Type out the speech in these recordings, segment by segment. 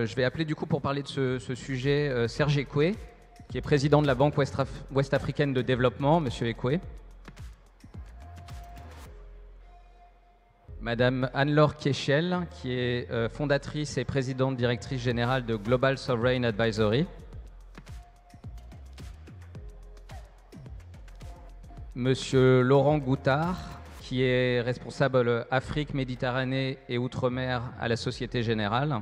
Je vais appeler du coup pour parler de ce sujet Serge Ekwe, qui est président de la Banque ouest-africaine de développement. Monsieur Ekwe. Madame Anne-Laure Kéchel, qui est fondatrice et présidente directrice générale de Global Sovereign Advisory. Monsieur Laurent Goutard, qui est responsable Afrique, Méditerranée et Outre-mer à la Société Générale.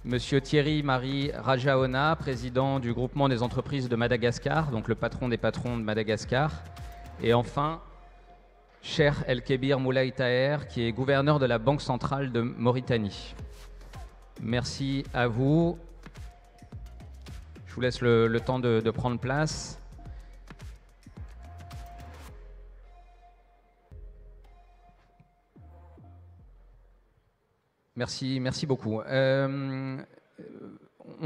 Monsieur Thierry-Marie Rajaona, président du groupement des entreprises de Madagascar, donc le patron des patrons de Madagascar. Et enfin, Cheikh El Kébir Moulay Taher, qui est gouverneur de la Banque centrale de Mauritanie. Merci à vous. Je vous laisse le temps de prendre place. Merci beaucoup. On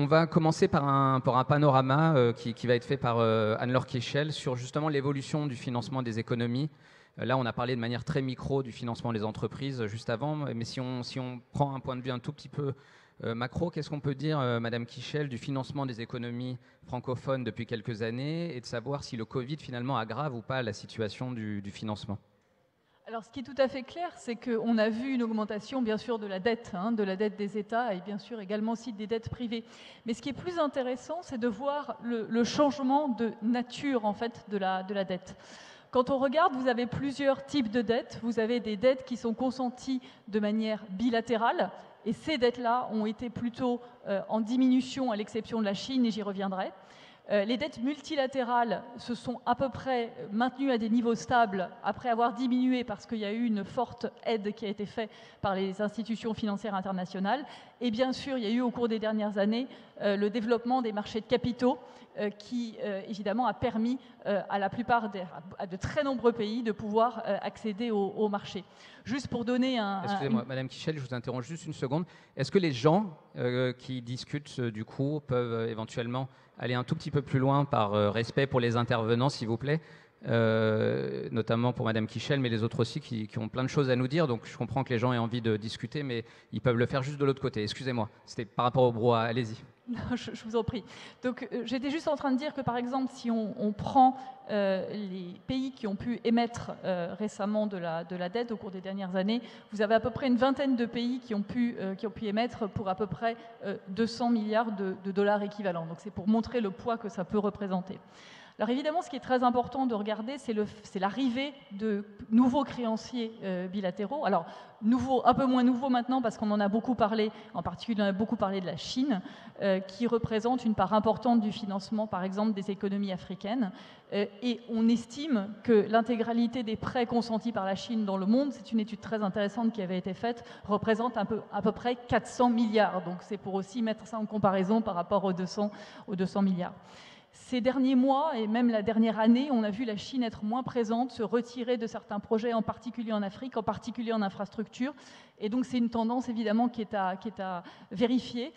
va commencer par un panorama qui va être fait par Anne-Laure Kéchel sur justement l'évolution du financement des économies. Là, on a parlé de manière très micro du financement des entreprises juste avant, mais si on prend un point de vue un tout petit peu macro, qu'est-ce qu'on peut dire, Madame Kéchel, du financement des économies francophones depuis quelques années et de savoir si le Covid finalement aggrave ou pas la situation du financement? Alors, ce qui est tout à fait clair, c'est qu'on a vu une augmentation, bien sûr, de la dette des États et bien sûr également aussi des dettes privées. Mais ce qui est plus intéressant, c'est de voir le changement de nature, en fait, de la dette. Quand on regarde, vous avez plusieurs types de dettes. Vous avez des dettes qui sont consenties de manière bilatérale, et ces dettes-là ont été plutôt en diminution, à l'exception de la Chine, et j'y reviendrai. Les dettes multilatérales se sont à peu près maintenues à des niveaux stables après avoir diminué parce qu'il y a eu une forte aide qui a été faite par les institutions financières internationales. Et bien sûr, il y a eu au cours des dernières années le développement des marchés de capitaux qui, évidemment, a permis à la plupart à de très nombreux pays de pouvoir accéder au marché. Juste pour donner Excusez-moi, Madame Kéchel, je vous interromps juste une seconde. Est-ce que les gens qui discutent du coup peuvent éventuellement aller un tout petit peu plus loin par respect pour les intervenants, s'il vous plaît, notamment pour Madame Kéchel, mais les autres aussi qui ont plein de choses à nous dire. Donc je comprends que les gens aient envie de discuter, mais ils peuvent le faire juste de l'autre côté. Excusez-moi, c'était par rapport au brouhaha. Allez-y. Non, je vous en prie. Donc, j'étais juste en train de dire que, par exemple, si on prend les pays qui ont pu émettre récemment de la dette au cours des dernières années, vous avez à peu près une vingtaine de pays qui ont pu émettre pour à peu près 200 milliards de dollars équivalents. Donc, c'est pour montrer le poids que ça peut représenter. Alors évidemment, ce qui est très important de regarder, c'est l'arrivée de nouveaux créanciers bilatéraux. Alors, un peu moins nouveaux maintenant parce qu'on en a beaucoup parlé, en particulier on a beaucoup parlé de la Chine, qui représente une part importante du financement, par exemple, des économies africaines. Et on estime que l'intégralité des prêts consentis par la Chine dans le monde, c'est une étude très intéressante qui avait été faite, représente à peu près 400 milliards. Donc c'est pour aussi mettre ça en comparaison par rapport aux 200 milliards. Ces derniers mois et même la dernière année, on a vu la Chine être moins présente, se retirer de certains projets, en particulier en Afrique, en particulier en infrastructure. Et donc c'est une tendance évidemment qui est à vérifier,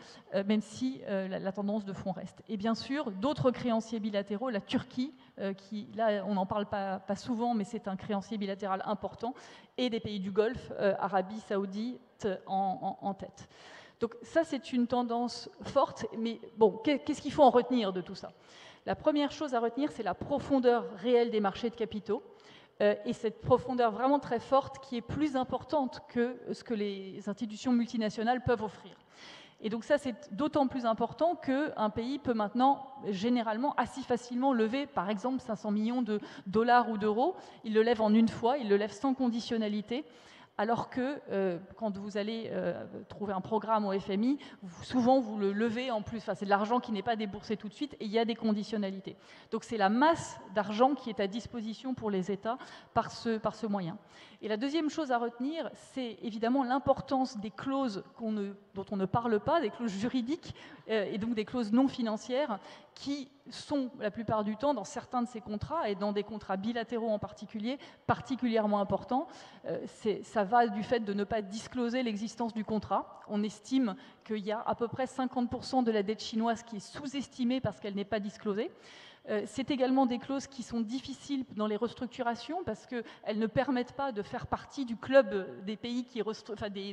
même si la tendance de fond reste. Et bien sûr, d'autres créanciers bilatéraux, la Turquie, qui là on n'en parle pas souvent, mais c'est un créancier bilatéral important, et des pays du Golfe, Arabie Saoudite en tête. Donc ça, c'est une tendance forte, mais bon, qu'est-ce qu'il faut en retenir de tout ça? La première chose à retenir, c'est la profondeur réelle des marchés de capitaux, et cette profondeur vraiment très forte qui est plus importante que ce que les institutions multinationales peuvent offrir. Et donc ça, c'est d'autant plus important qu'un pays peut maintenant, généralement, assez facilement lever, par exemple, 500 millions de dollars ou d'euros. Il le lève en une fois, il le lève sans conditionnalité. Alors que quand vous allez trouver un programme au FMI, souvent vous le levez en plus, c'est de l'argent qui n'est pas déboursé tout de suite et il y a des conditionnalités. Donc c'est la masse d'argent qui est à disposition pour les États par ce moyen. Et la deuxième chose à retenir, c'est évidemment l'importance des clauses dont on ne parle pas, des clauses juridiques et donc des clauses non financières qui sont la plupart du temps dans certains de ces contrats et dans des contrats bilatéraux en particulier, particulièrement importants. Ça va du fait de ne pas discloser l'existence du contrat. On estime qu'il y a à peu près 50% de la dette chinoise qui est sous-estimée parce qu'elle n'est pas disclosée. C'est également des clauses qui sont difficiles dans les restructurations parce qu'elles ne permettent pas de faire partie du club des pays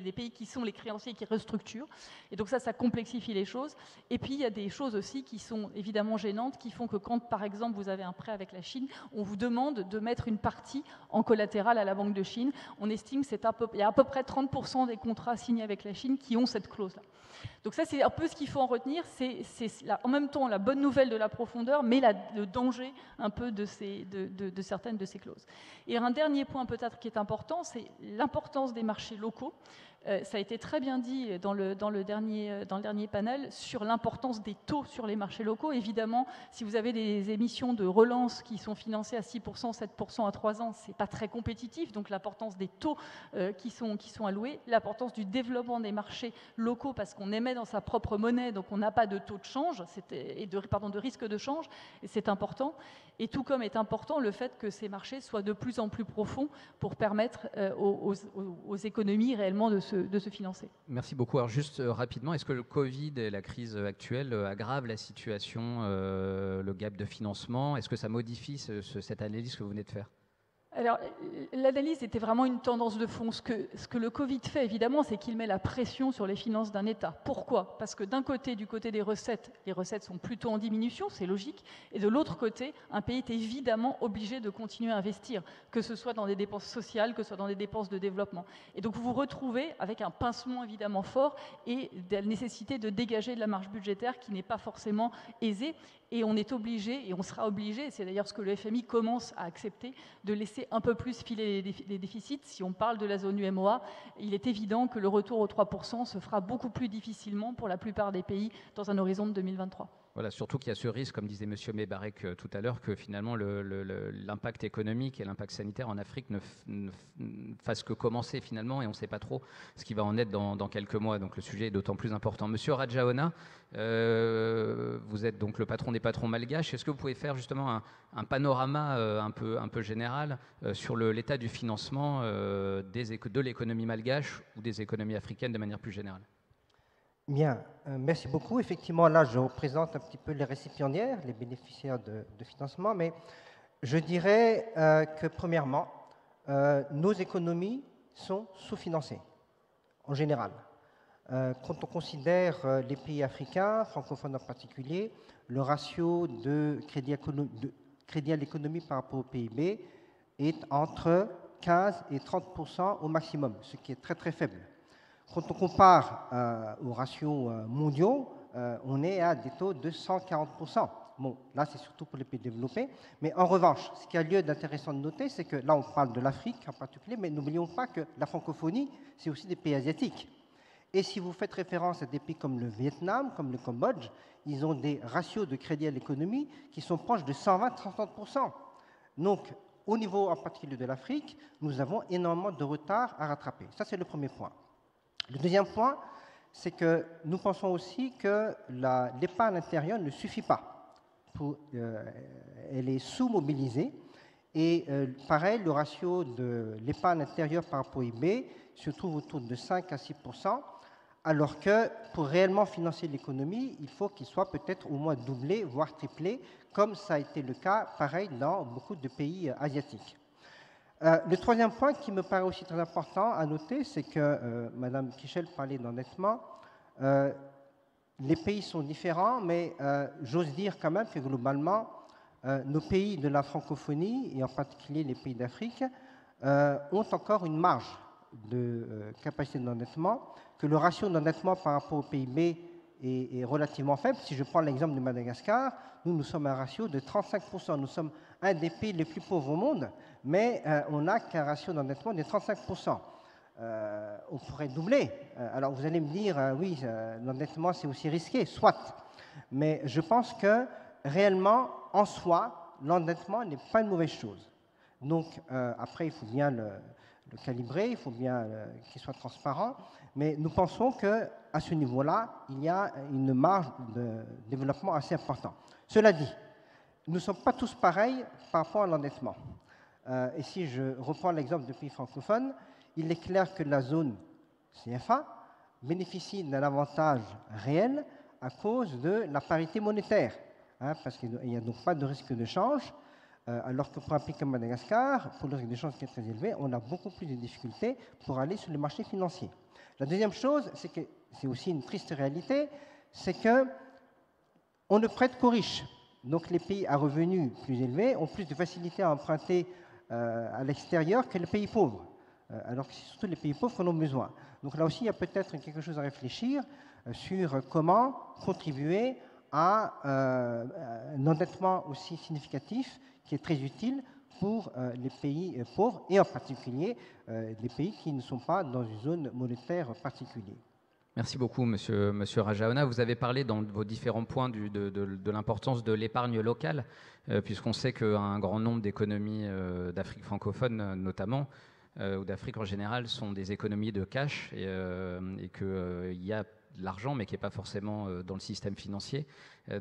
des pays qui sont les créanciers qui restructurent. Et donc ça complexifie les choses. Et puis il y a des choses aussi qui sont évidemment gênantes, qui font que quand, par exemple, vous avez un prêt avec la Chine, on vous demande de mettre une partie en collatéral à la Banque de Chine. On estime qu'il y a à peu près 30% des contrats signés avec la Chine qui ont cette clause-là. Donc ça, c'est un peu ce qu'il faut en retenir. C'est en même temps la bonne nouvelle de la profondeur, mais le danger un peu de certaines de ces clauses. Et un dernier point peut-être qui est important, c'est l'importance des marchés locaux. Ça a été très bien dit dans le dernier panel sur l'importance des taux sur les marchés locaux. Évidemment, si vous avez des émissions de relance qui sont financées à 6%, 7% à 3 ans, ce n'est pas très compétitif. Donc l'importance des taux qui sont alloués, l'importance du développement des marchés locaux parce qu'on émet dans sa propre monnaie, donc on n'a pas de taux de change, de risque de change, et c'est important. Et tout comme est important le fait que ces marchés soient de plus en plus profonds pour permettre aux économies réellement de se financer. Merci beaucoup. Alors juste rapidement, est-ce que le Covid et la crise actuelle aggravent la situation, le gap de financement? Est-ce que ça modifie cette analyse que vous venez de faire? Alors, l'analyse était vraiment une tendance de fond. Ce que le Covid fait, évidemment, c'est qu'il met la pression sur les finances d'un État. Pourquoi? Parce que d'un côté, du côté des recettes, les recettes sont plutôt en diminution, c'est logique. Et de l'autre côté, un pays est évidemment obligé de continuer à investir, que ce soit dans des dépenses sociales, que ce soit dans des dépenses de développement. Et donc, vous vous retrouvez avec un pincement évidemment fort et la nécessité de dégager de la marge budgétaire qui n'est pas forcément aisée. Et on est obligé, et on sera obligé, et c'est d'ailleurs ce que le FMI commence à accepter, de laisser un peu plus filer les déficits. Si on parle de la zone UMOA, il est évident que le retour aux 3% se fera beaucoup plus difficilement pour la plupart des pays dans un horizon de 2023. Voilà, surtout qu'il y a ce risque, comme disait M. Mebarek tout à l'heure, que finalement l'impact économique et l'impact sanitaire en Afrique ne fassent que commencer finalement, et on ne sait pas trop ce qui va en être dans quelques mois. Donc le sujet est d'autant plus important. Monsieur Rajaona, vous êtes donc le patron des patrons malgaches. Est-ce que vous pouvez faire justement un panorama un peu général sur l'état du financement de l'économie malgache ou des économies africaines de manière plus générale? Bien, merci beaucoup. Effectivement, là, je représente un petit peu les récipiendaires, les bénéficiaires de financement, mais je dirais que, premièrement, nos économies sont sous-financées, en général. Quand on considère les pays africains, francophones en particulier, le ratio de crédit à l'économie par rapport au PIB est entre 15 et 30% au maximum, ce qui est très très faible. Quand on compare aux ratios mondiaux, on est à des taux de 140%. Bon, là, c'est surtout pour les pays développés. Mais en revanche, ce qui a lieu d'intéressant de noter, c'est que là, on parle de l'Afrique en particulier, mais n'oublions pas que la francophonie, c'est aussi des pays asiatiques. Et si vous faites référence à des pays comme le Vietnam, comme le Cambodge, ils ont des ratios de crédit à l'économie qui sont proches de 120-130%. Donc, au niveau en particulier de l'Afrique, nous avons énormément de retard à rattraper. Ça, c'est le premier point. Le deuxième point, c'est que nous pensons aussi que l'épargne intérieure ne suffit pas. Elle est sous-mobilisée. Et pareil, le ratio de l'épargne intérieure par rapport au PIB se trouve autour de 5 à 6%, alors que pour réellement financer l'économie, il faut qu'il soit peut-être au moins doublé, voire triplé, comme ça a été le cas, pareil, dans beaucoup de pays asiatiques. Le troisième point qui me paraît aussi très important à noter, c'est que Mme Kichel parlait d'endettement. Les pays sont différents, mais j'ose dire quand même que globalement, nos pays de la francophonie, et en particulier les pays d'Afrique, ont encore une marge de capacité d'endettement, que le ratio d'endettement par rapport au PIB est relativement faible. Si je prends l'exemple de Madagascar, nous sommes à un ratio de 35%. Nous sommes un des pays les plus pauvres au monde, mais on n'a qu'un ratio d'endettement de 35%. On pourrait doubler. Alors vous allez me dire, oui, l'endettement c'est aussi risqué, soit. Mais je pense que réellement, en soi, l'endettement n'est pas une mauvaise chose. Donc après, il faut bien le calibrer, il faut bien qu'il soit transparent, mais nous pensons qu'à ce niveau-là, il y a une marge de développement assez importante. Cela dit, nous ne sommes pas tous pareils par rapport à l'endettement. Et si je reprends l'exemple de pays francophones, il est clair que la zone CFA bénéficie d'un avantage réel à cause de la parité monétaire. hein, parce qu'il n'y a donc pas de risque de change, alors que pour un pays comme Madagascar, pour le risque de change qui est très élevé, on a beaucoup plus de difficultés pour aller sur le marché financier. La deuxième chose, c'est que c'est aussi une triste réalité, c'est que on ne prête qu'aux riches. Donc les pays à revenus plus élevés ont plus de facilité à emprunter à l'extérieur que les pays pauvres, alors que c'est surtout les pays pauvres qui en ont besoin. Donc là aussi, il y a peut-être quelque chose à réfléchir sur comment contribuer à un endettement aussi significatif qui est très utile pour les pays pauvres et en particulier les pays qui ne sont pas dans une zone monétaire particulière. Merci beaucoup, monsieur Rajaona. Vous avez parlé dans vos différents points de l'importance de l'épargne locale, puisqu'on sait qu'un grand nombre d'économies d'Afrique francophone, notamment, ou d'Afrique en général, sont des économies de cash et qu'il y a de l'argent, mais qui n'est pas forcément dans le système financier.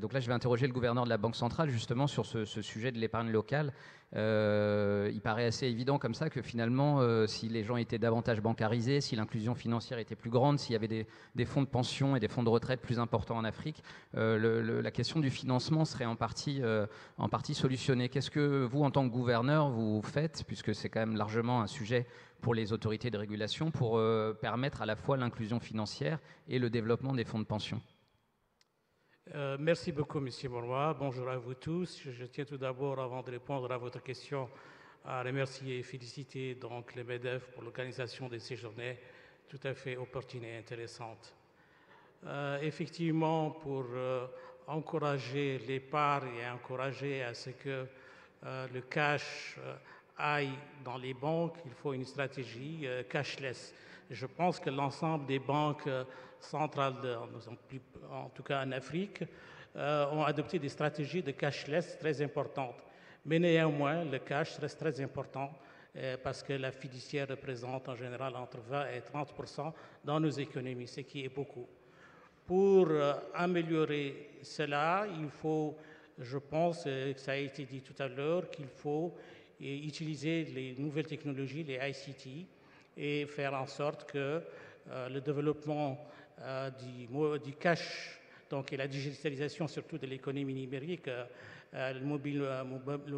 Donc là, je vais interroger le gouverneur de la Banque centrale justement sur ce sujet de l'épargne locale. Il paraît assez évident comme ça que finalement, si les gens étaient davantage bancarisés, si l'inclusion financière était plus grande, s'il y avait des fonds de pension et des fonds de retraite plus importants en Afrique, la question du financement serait en partie solutionnée. Qu'est-ce que vous, en tant que gouverneur, vous faites, puisque c'est quand même largement un sujet pour les autorités de régulation, pour permettre à la fois l'inclusion financière et le développement des fonds de pension? Merci beaucoup, M. Morwa. Bonjour à vous tous. Je tiens tout d'abord, avant de répondre à votre question, à remercier et féliciter donc le MEDEF pour l'organisation de ces journées tout à fait opportunes et intéressantes. Effectivement, pour encourager l'épargne et encourager à ce que le cash aille dans les banques, il faut une stratégie cashless. Je pense que l'ensemble des banques centrales, en tout cas en Afrique, ont adopté des stratégies de cashless très importantes. Mais néanmoins, le cash reste très important parce que la fiduciaire représente en général entre 20 et 30% dans nos économies, ce qui est beaucoup. Pour améliorer cela, il faut, je pense, que ça a été dit tout à l'heure, qu'il faut utiliser les nouvelles technologies, les ICT, et faire en sorte que le développement du cash, donc, et la digitalisation surtout de l'économie numérique, le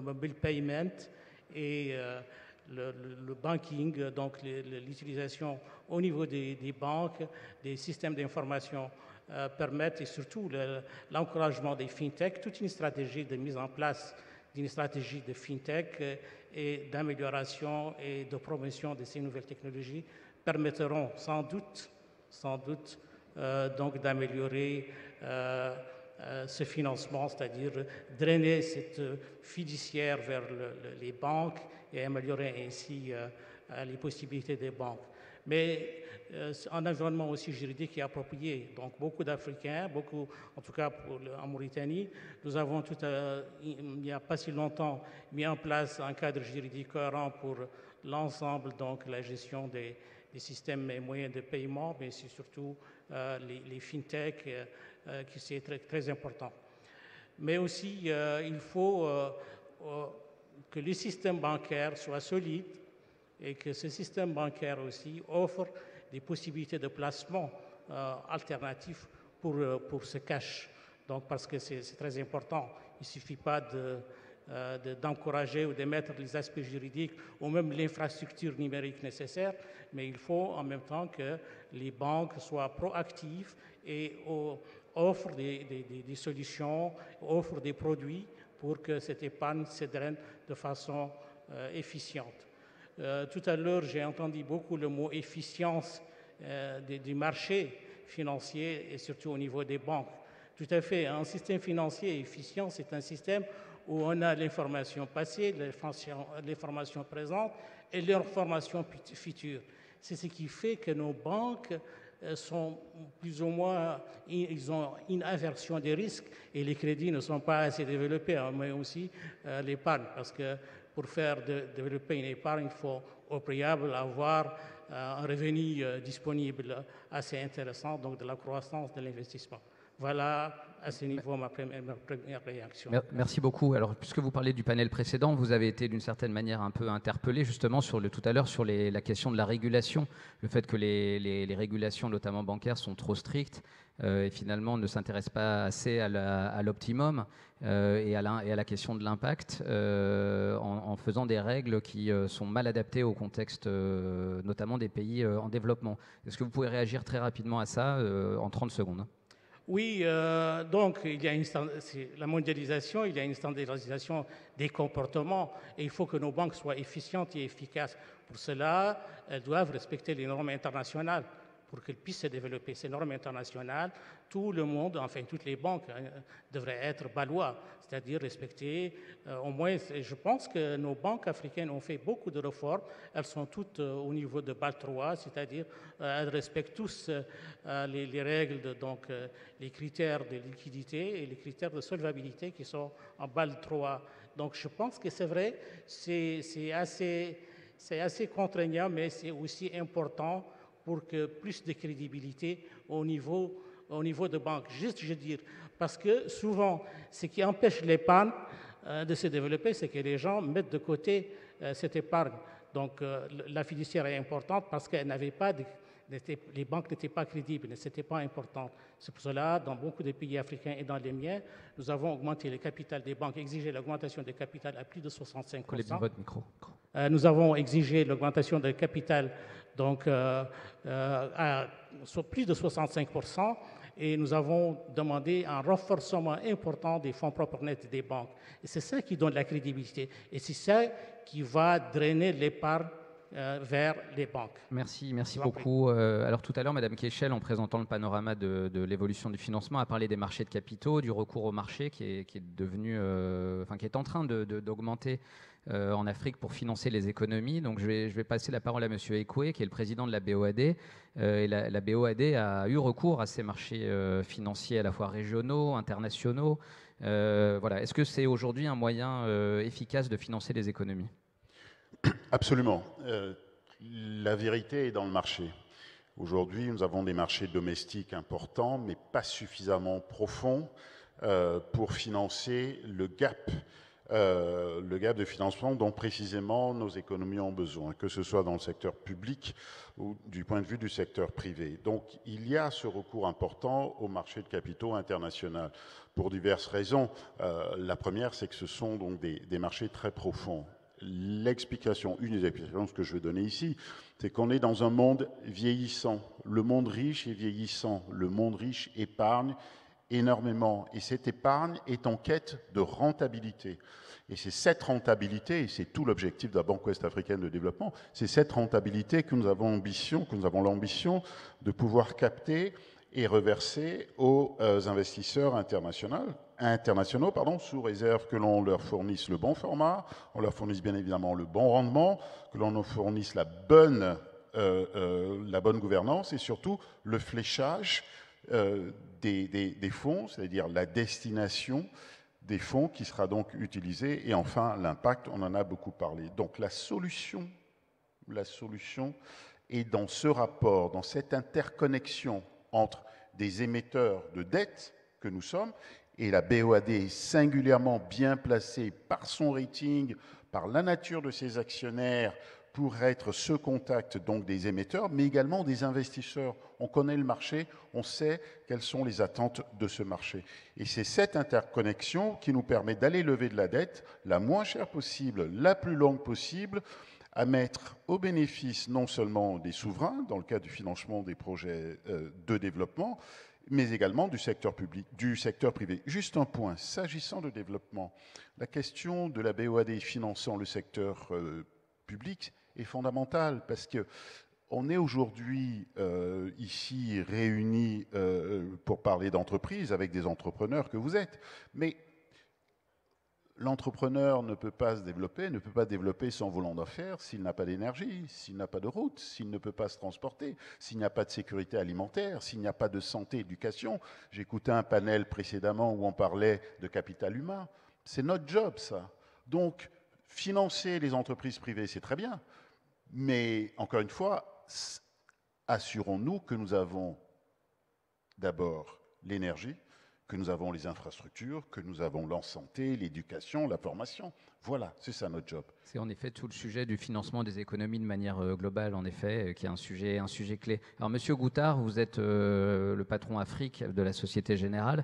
mobile payment et le banking, donc l'utilisation au niveau des banques, des systèmes d'information permettent, et surtout l'encouragement des fintech, toute une stratégie de mise en place d'une stratégie de fintech et d'amélioration et de promotion de ces nouvelles technologies permettront sans doute donc d'améliorer ce financement, c'est-à-dire drainer cette fiduciaire vers les banques et améliorer ainsi les possibilités des banques. Mais un environnement aussi juridique et approprié. Donc beaucoup d'Africains, en tout cas en Mauritanie, nous avons il n'y a pas si longtemps mis en place un cadre juridique cohérent pour l'ensemble, donc la gestion des systèmes et moyens de paiement, mais c'est surtout les fintech qui c'est très, très important. Mais aussi, il faut que le système bancaire soit solide et que ce système bancaire aussi offre des possibilités de placement alternatifs pour ce cash. Donc, parce que c'est très important. Il ne suffit pas d'encourager ou de mettre les aspects juridiques ou même l'infrastructure numérique nécessaire, mais il faut en même temps que les banques soient proactives et offrent des solutions, offrent des produits pour que cette épargne se draine de façon efficiente. Tout à l'heure, j'ai entendu beaucoup le mot efficience du marché financier et surtout au niveau des banques. Tout à fait, un système financier efficient, c'est un système où on a l'information passée, l'information présente et l'information future. C'est ce qui fait que nos banques sont plus ou moins, ils ont une aversion des risques et les crédits ne sont pas assez développés, hein, mais aussi l'épargne, parce que pour développer une épargne, il faut au préalable avoir un revenu disponible assez intéressant, donc de la croissance de l'investissement. Voilà à ce niveau ma première réaction. Merci beaucoup. Alors, puisque vous parlez du panel précédent, vous avez été d'une certaine manière un peu interpellé justement tout à l'heure sur la question de la régulation, le fait que les régulations, notamment bancaires, sont trop strictes et finalement ne s'intéressent pas assez à l'optimum et à la question de l'impact en faisant des règles qui sont mal adaptées au contexte notamment des pays en développement. Est-ce que vous pouvez réagir très rapidement à ça en 30 secondes? Oui, donc il y a la mondialisation, il y a une standardisation des comportements et il faut que nos banques soient efficientes et efficaces. Pour cela, elles doivent respecter les normes internationales pour qu'elles puissent se développer. Ces normes internationales, tout le monde, enfin toutes les banques devraient être balois, c'est-à-dire respecter au moins, je pense que nos banques africaines ont fait beaucoup de réformes, elles sont toutes au niveau de BAL 3, c'est-à-dire elles respectent tous les règles, donc les critères de liquidité et les critères de solvabilité qui sont en BAL 3. Donc je pense que c'est vrai, c'est assez contraignant, mais c'est aussi important pour que plus de crédibilité au niveau de banque. Juste, je veux dire, parce que souvent, ce qui empêche l'épargne de se développer, c'est que les gens mettent de côté cette épargne. Donc, la fiduciaire est importante parce qu'elle n'avait pas les banques n'étaient pas crédibles, ne c'était pas important. C'est pour cela, dans beaucoup de pays africains et dans les miens, nous avons augmenté le capital des banques, exigé l'augmentation du capital à plus de 65%. Collez bien votre micro. Nous avons exigé l'augmentation du capital donc, sur plus de 65%, et nous avons demandé un renforcement important des fonds propres nets des banques. Et c'est ça qui donne la crédibilité, et c'est ça qui va drainer l'épargne vers les banques. Merci beaucoup. Alors tout à l'heure, Madame Keichel, en présentant le panorama de l'évolution du financement, a parlé des marchés de capitaux, du recours au marché qui est devenu, qui est en train d'augmenter en Afrique pour financer les économies. Donc je vais passer la parole à Monsieur Ekwe, qui est le président de la BOAD. Et la BOAD a eu recours à ces marchés financiers à la fois régionaux, internationaux. Voilà. Est-ce que c'est aujourd'hui un moyen efficace de financer les économies ? Absolument. La vérité est dans le marché. Aujourd'hui, nous avons des marchés domestiques importants, mais pas suffisamment profonds pour financer le gap de financement dont précisément nos économies ont besoin, que ce soit dans le secteur public ou du point de vue du secteur privé. Donc, il y a ce recours important au marché de capitaux international pour diverses raisons. La première, c'est que ce sont donc des marchés très profonds. Une des explications que je vais donner ici, c'est qu'on est dans un monde vieillissant. Le monde riche est vieillissant. Le monde riche épargne énormément. Et cette épargne est en quête de rentabilité. Et c'est cette rentabilité, et c'est tout l'objectif de la Banque ouest-africaine de développement, c'est cette rentabilité que nous avons l'ambition de pouvoir capter et reverser aux investisseurs internationaux, sous réserve que l'on leur fournisse le bon format, on leur fournisse bien évidemment le bon rendement, que l'on nous fournisse la bonne gouvernance et surtout le fléchage des fonds, c'est-à-dire la destination des fonds qui sera donc utilisée, et enfin l'impact, on en a beaucoup parlé. Donc la solution est dans ce rapport, dans cette interconnexion entre des émetteurs de dettes que nous sommes, et la BOAD est singulièrement bien placée par son rating, par la nature de ses actionnaires, pour être ce contact donc des émetteurs, mais également des investisseurs. On connaît le marché, on sait quelles sont les attentes de ce marché. Et c'est cette interconnexion qui nous permet d'aller lever de la dette la moins chère possible, la plus longue possible, à mettre au bénéfice non seulement des souverains, dans le cadre du financement des projets de développement, mais également du secteur public, du secteur privé. Juste un point, s'agissant de développement, la question de la BOAD finançant le secteur public est fondamentale, parce que on est aujourd'hui ici réunis pour parler d'entreprise avec des entrepreneurs que vous êtes, mais l'entrepreneur ne peut pas développer son volant d'affaires s'il n'a pas d'énergie, s'il n'a pas de route, s'il ne peut pas se transporter, s'il n'y a pas de sécurité alimentaire, s'il n'y a pas de santé, éducation. J'écoutais un panel précédemment où on parlait de capital humain. C'est notre job, ça. Donc, financer les entreprises privées, c'est très bien. Mais, encore une fois, assurons-nous que nous avons d'abord l'énergie, que nous avons les infrastructures, que nous avons la santé, l'éducation, la formation. Voilà, c'est ça notre job. C'est en effet tout le sujet du financement des économies de manière globale, en effet, qui est un sujet clé. Alors, Monsieur Goutard, vous êtes le patron Afrique de la Société Générale,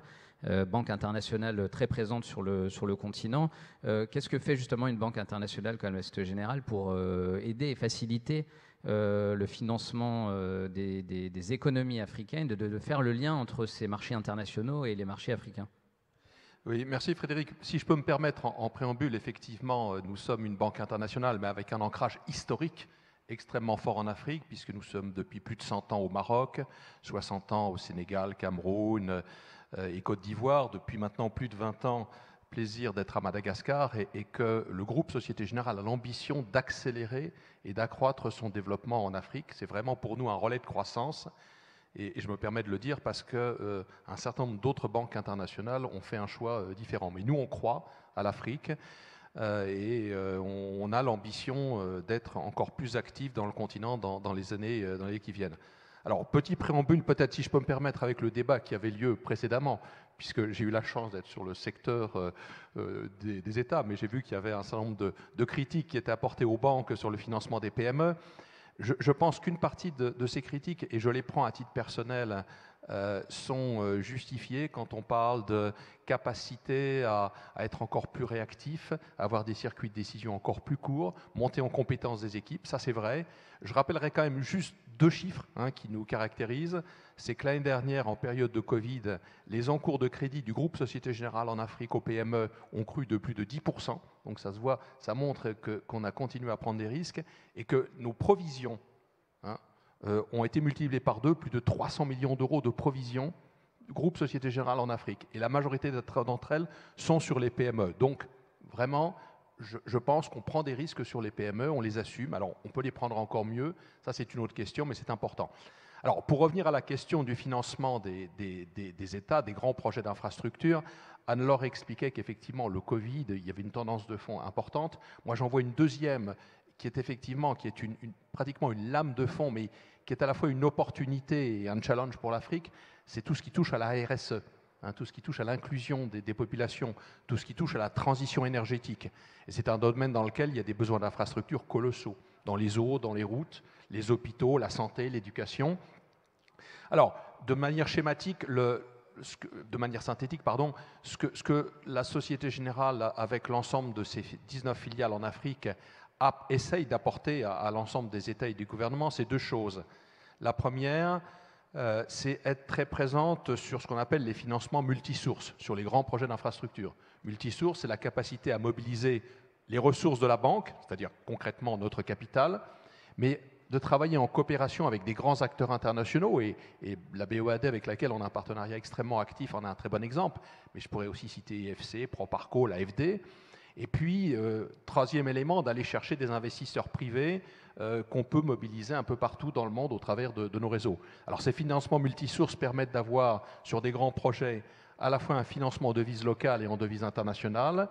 banque internationale très présente sur le continent. Qu'est-ce que fait justement une banque internationale comme la Société Générale pour aider et faciliter le financement des économies africaines, de faire le lien entre ces marchés internationaux et les marchés africains? Oui, merci Frédéric. Si je peux me permettre en préambule, effectivement, nous sommes une banque internationale, mais avec un ancrage historique extrêmement fort en Afrique, puisque nous sommes depuis plus de 100 ans au Maroc, 60 ans au Sénégal, Cameroun et Côte d'Ivoire, depuis maintenant plus de 20 ans, plaisir d'être à Madagascar, et que le groupe Société Générale a l'ambition d'accélérer et d'accroître son développement en Afrique. C'est vraiment pour nous un relais de croissance. Et je me permets de le dire parce qu'un certain nombre d'autres banques internationales ont fait un choix différent. Mais nous, on croit à l'Afrique et on a l'ambition d'être encore plus actifs dans le continent dans les années qui viennent. Alors, petit préambule, peut-être si je peux me permettre, avec le débat qui avait lieu précédemment, puisque j'ai eu la chance d'être sur le secteur des États, mais j'ai vu qu'il y avait un certain nombre de critiques qui étaient apportées aux banques sur le financement des PME. Je pense qu'une partie de ces critiques, et je les prends à titre personnel, sont justifiées quand on parle de capacité à être encore plus réactif, à avoir des circuits de décision encore plus courts, monter en compétence des équipes, ça c'est vrai. Je rappellerai quand même juste 2 chiffres qui nous caractérisent. C'est que l'année dernière, en période de Covid, les encours de crédit du groupe Société Générale en Afrique aux PME ont cru de plus de 10%. Donc ça se voit, ça montre qu'on a continué à prendre des risques et que nos provisions ont été multipliées par 2, plus de 300 millions d'euros de provisions du groupe Société Générale en Afrique. Et la majorité d'entre elles sont sur les PME. Donc vraiment, je pense qu'on prend des risques sur les PME, on les assume. Alors on peut les prendre encore mieux, ça c'est une autre question, mais c'est important. Alors, pour revenir à la question du financement des États, des grands projets d'infrastructure, Anne-Laure expliquait qu'effectivement, le Covid, il y avait une tendance de fond importante. Moi, j'en vois une deuxième qui est effectivement pratiquement une lame de fond, mais qui est à la fois une opportunité et un challenge pour l'Afrique. C'est tout ce qui touche à la RSE, tout ce qui touche à l'inclusion des populations, tout ce qui touche à la transition énergétique. Et c'est un domaine dans lequel il y a des besoins d'infrastructures colossaux, dans les eaux, dans les routes, les hôpitaux, la santé, l'éducation. Alors, de manière schématique, de manière synthétique, pardon, ce que la Société Générale, avec l'ensemble de ses 19 filiales en Afrique, essaye d'apporter à l'ensemble des États et du gouvernement, c'est 2 choses. La première, c'est être très présente sur ce qu'on appelle les financements multisources, sur les grands projets d'infrastructure. Multisources, c'est la capacité à mobiliser les ressources de la banque, c'est-à-dire concrètement notre capital, mais de travailler en coopération avec des grands acteurs internationaux, et la BOAD avec laquelle on a un partenariat extrêmement actif en a un très bon exemple, mais je pourrais aussi citer IFC, Proparco, l'AFD, et puis, troisième élément, d'aller chercher des investisseurs privés qu'on peut mobiliser un peu partout dans le monde au travers de nos réseaux. Alors ces financements multisources permettent d'avoir sur des grands projets à la fois un financement en devise locale et en devise internationale,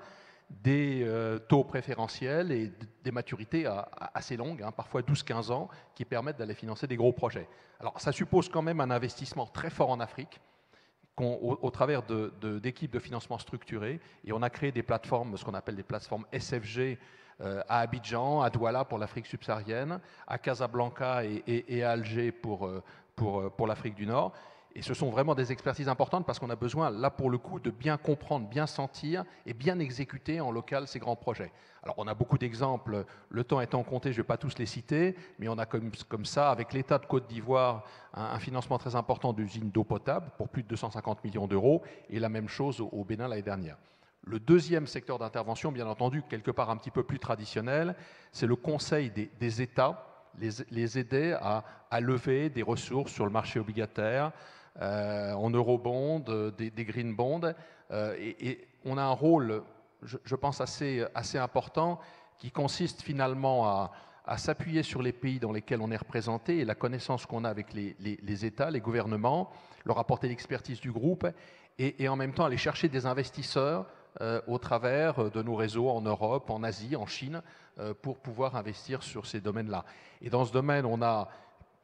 des taux préférentiels et des maturités assez longues, parfois 12-15 ans, qui permettent d'aller financer des gros projets. Alors ça suppose quand même un investissement très fort en Afrique, au travers d'équipes de financement structurées, et on a créé des plateformes, ce qu'on appelle des plateformes SFG, à Abidjan, à Douala pour l'Afrique subsaharienne, à Casablanca et à Alger pour l'Afrique du Nord. Et ce sont vraiment des expertises importantes parce qu'on a besoin, là pour le coup, de bien comprendre, bien sentir et bien exécuter en local ces grands projets. Alors on a beaucoup d'exemples, le temps étant compté, je ne vais pas tous les citer, mais on a comme ça, avec l'État de Côte d'Ivoire, un financement très important d'usines d'eau potable pour plus de 250 millions d'euros, et la même chose au Bénin l'année dernière. Le deuxième secteur d'intervention, bien entendu, quelque part un petit peu plus traditionnel, c'est le conseil des États, les aider à lever des ressources sur le marché obligataire, en eurobonds, des green bonds, et on a un rôle, je pense, assez important, qui consiste finalement à s'appuyer sur les pays dans lesquels on est représenté et la connaissance qu'on a avec les États, les gouvernements, leur apporter l'expertise du groupe et en même temps aller chercher des investisseurs au travers de nos réseaux en Europe, en Asie, en Chine, pour pouvoir investir sur ces domaines-là. Et dans ce domaine, on a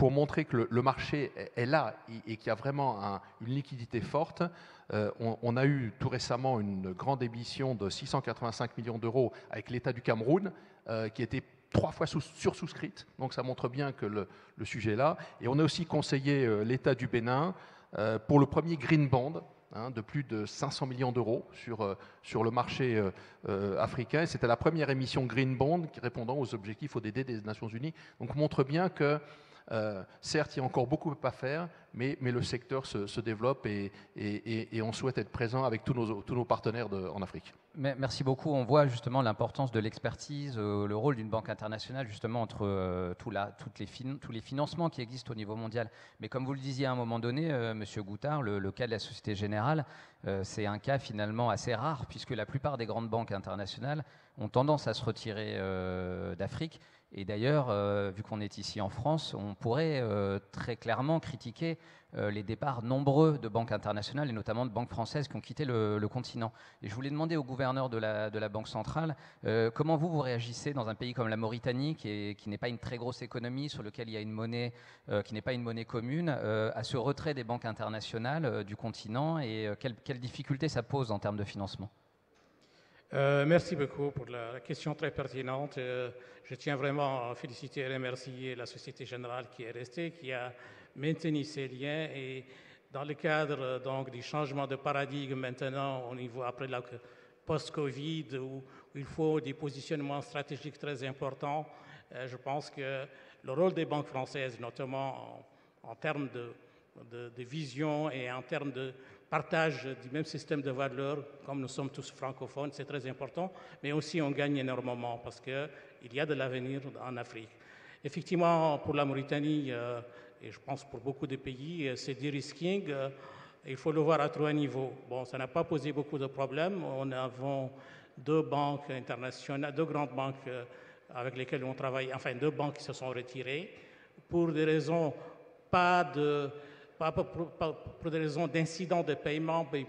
pour montrer que le marché est là et qu'il y a vraiment une liquidité forte, on a eu tout récemment une grande émission de 685 millions d'euros avec l'État du Cameroun, qui était 3 fois sursouscrite, donc ça montre bien que le sujet est là. Et on a aussi conseillé l'État du Bénin pour le premier Green Bond, de plus de 500 millions d'euros sur le marché africain. C'était la première émission Green Bond répondant aux objectifs ODD des Nations Unies. Donc montre bien que certes, il y a encore beaucoup à faire, mais le secteur se développe et on souhaite être présent avec tous nos partenaires en Afrique. Merci beaucoup. On voit justement l'importance de l'expertise, le rôle d'une banque internationale justement entre tous les financements qui existent au niveau mondial. Mais comme vous le disiez à un moment donné, Monsieur Goutard, le cas de la Société Générale, c'est un cas finalement assez rare puisque la plupart des grandes banques internationales ont tendance à se retirer d'Afrique. Et d'ailleurs, vu qu'on est ici en France, on pourrait très clairement critiquer les départs nombreux de banques internationales et notamment de banques françaises qui ont quitté le continent. Et je voulais demander au gouverneur de la Banque centrale, comment vous réagissez dans un pays comme la Mauritanie, qui n'est pas une très grosse économie, sur lequel il y a une monnaie qui n'est pas une monnaie commune, à ce retrait des banques internationales du continent et quelles difficultés ça pose en termes de financement? Merci beaucoup pour la question très pertinente. Je tiens vraiment à féliciter et remercier la Société Générale qui est restée, qui a maintenu ces liens. Et dans le cadre donc, du changement de paradigme maintenant, au niveau après la post-Covid, où il faut des positionnements stratégiques très importants, je pense que le rôle des banques françaises, notamment en termes de vision et en termes de partage du même système de valeurs, comme nous sommes tous francophones, c'est très important, mais aussi on gagne énormément parce qu'il y a de l'avenir en Afrique. Effectivement, pour la Mauritanie, et je pense pour beaucoup de pays, c'est de-risking, il faut le voir à 3 niveaux. Bon, ça n'a pas posé beaucoup de problèmes. On a 2 banques internationales, 2 grandes banques avec lesquelles on travaille, enfin 2 banques qui se sont retirées pour des raisons pour des raisons d'incidents de paiement, mais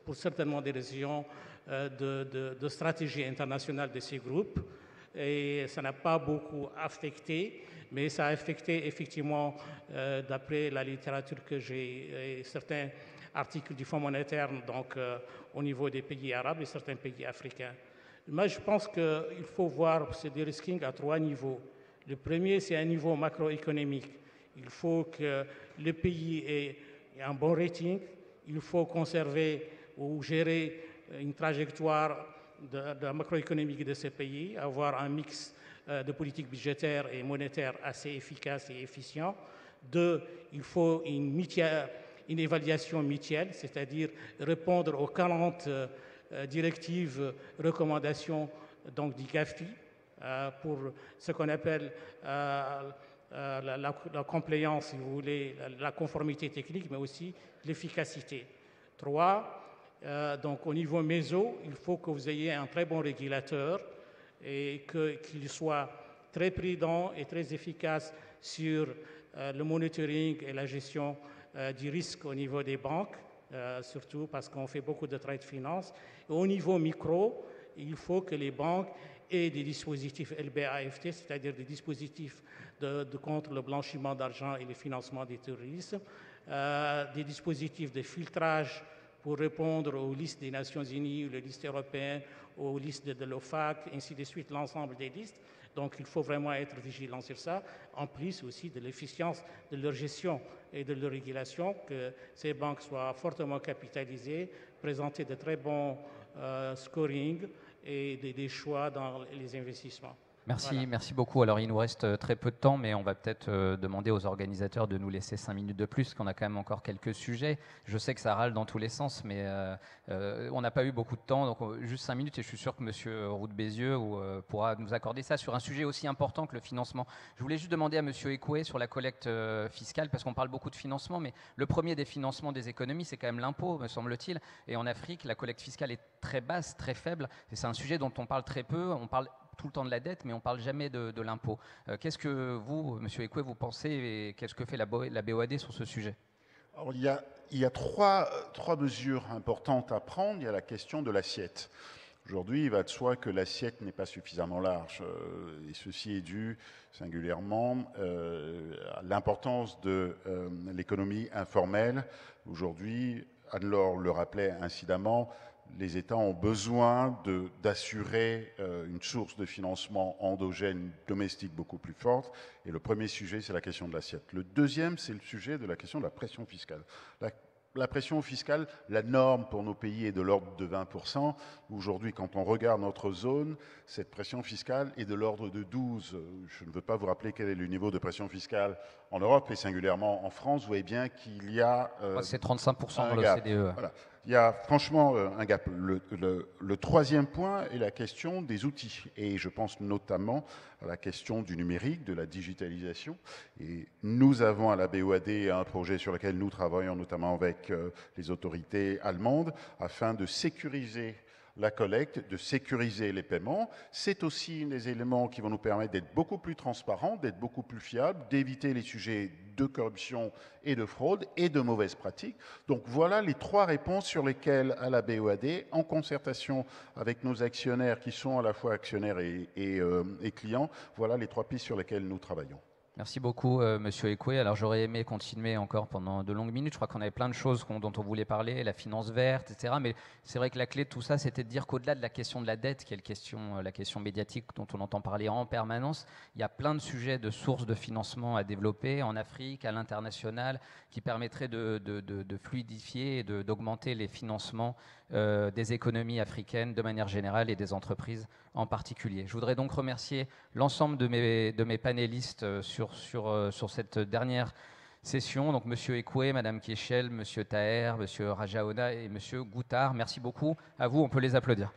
pour certainement des raisons de stratégie internationale de ces groupes. Et ça n'a pas beaucoup affecté, mais ça a affecté effectivement, d'après la littérature que j'ai, certains articles du Fonds monétaire, donc au niveau des pays arabes et certains pays africains. Moi, je pense qu'il faut voir ce de-risking à 3 niveaux. Le premier, c'est un niveau macroéconomique. Il faut que le pays ait un bon rating, il faut conserver ou gérer une trajectoire de macroéconomique de ces pays, avoir un mix de politique budgétaire et monétaire assez efficace et efficient. 2, il faut une évaluation mutuelle, c'est-à-dire répondre aux 40 directives, recommandations donc, du GAFI pour ce qu'on appelle la compliance, si vous voulez, la conformité technique, mais aussi l'efficacité. 3, donc au niveau méso, il faut que vous ayez un très bon régulateur et qu'il soit très prudent et très efficace sur le monitoring et la gestion du risque au niveau des banques, surtout parce qu'on fait beaucoup de trade finance. Et au niveau micro, il faut que les banques aient des dispositifs LBAFT, c'est-à-dire des dispositifs contre le blanchiment d'argent et le financement des terroristes, des dispositifs de filtrage pour répondre aux listes des Nations Unies, aux listes européennes, aux listes de l'OFAC, ainsi de suite, l'ensemble des listes. Donc il faut vraiment être vigilant sur ça, en plus aussi de l'efficience de leur gestion et de leur régulation, que ces banques soient fortement capitalisées, présenter de très bons scoring et des choix dans les investissements. Merci, voilà. Merci beaucoup. Alors, il nous reste très peu de temps, mais on va peut-être demander aux organisateurs de nous laisser 5 minutes de plus, parce qu'on a quand même encore quelques sujets. Je sais que ça râle dans tous les sens, mais on n'a pas eu beaucoup de temps, donc juste 5 minutes, et je suis sûr que M. Roux de Bézieux pourra nous accorder ça sur un sujet aussi important que le financement. Je voulais juste demander à M. Ekoué sur la collecte fiscale, parce qu'on parle beaucoup de financement, mais le premier des financements des économies, c'est quand même l'impôt, me semble-t-il. Et en Afrique, la collecte fiscale est très basse, très faible, et c'est un sujet dont on parle très peu. On parle tout le temps de la dette, mais on ne parle jamais de l'impôt. Qu'est-ce que vous, M. Ekoué, vous pensez et qu'est-ce que fait la BOAD sur ce sujet? Alors, il y a trois mesures importantes à prendre. Il y a la question de l'assiette. Aujourd'hui, il va de soi que l'assiette n'est pas suffisamment large. Et ceci est dû singulièrement à l'importance de l'économie informelle. Aujourd'hui, Anne-Laure le rappelait incidemment, les États ont besoin d'assurer une source de financement endogène domestique beaucoup plus forte. Et le premier sujet, c'est la question de l'assiette. Le deuxième, c'est le sujet de la question de la pression fiscale. La pression fiscale, la norme pour nos pays est de l'ordre de 20%. Aujourd'hui, quand on regarde notre zone, cette pression fiscale est de l'ordre de 12%. Je ne veux pas vous rappeler quel est le niveau de pression fiscale en Europe et singulièrement en France. Vous voyez bien qu'il y a... c'est 35% dans l'OCDE. Voilà. Il y a franchement un gap. Le troisième point est la question des outils. Et je pense notamment à la question du numérique, de la digitalisation. Et nous avons à la BOAD un projet sur lequel nous travaillons notamment avec les autorités allemandes afin de sécuriser la collecte, de sécuriser les paiements. C'est aussi des éléments qui vont nous permettre d'être beaucoup plus transparents, d'être beaucoup plus fiables, d'éviter les sujets de corruption et de fraude et de mauvaises pratiques. Donc voilà les trois réponses sur lesquelles, à la BOAD, en concertation avec nos actionnaires qui sont à la fois actionnaires et clients, voilà les trois pistes sur lesquelles nous travaillons. Merci beaucoup, Monsieur Ekoué. Alors, j'aurais aimé continuer encore pendant de longues minutes. Je crois qu'on avait plein de choses dont on voulait parler, la finance verte, etc. Mais c'est vrai que la clé de tout ça, c'était de dire qu'au-delà de la question de la dette, qui est la question médiatique dont on entend parler en permanence, il y a plein de sujets de sources de financement à développer en Afrique, à l'international, qui permettraient de fluidifier et d'augmenter les financements des économies africaines de manière générale et des entreprises en particulier. Je voudrais donc remercier l'ensemble de mes panélistes sur cette dernière session. Donc Monsieur Ekoué, Madame Kiechel, Monsieur Taher, Monsieur Rajaona et Monsieur Goutard. Merci beaucoup à vous, on peut les applaudir.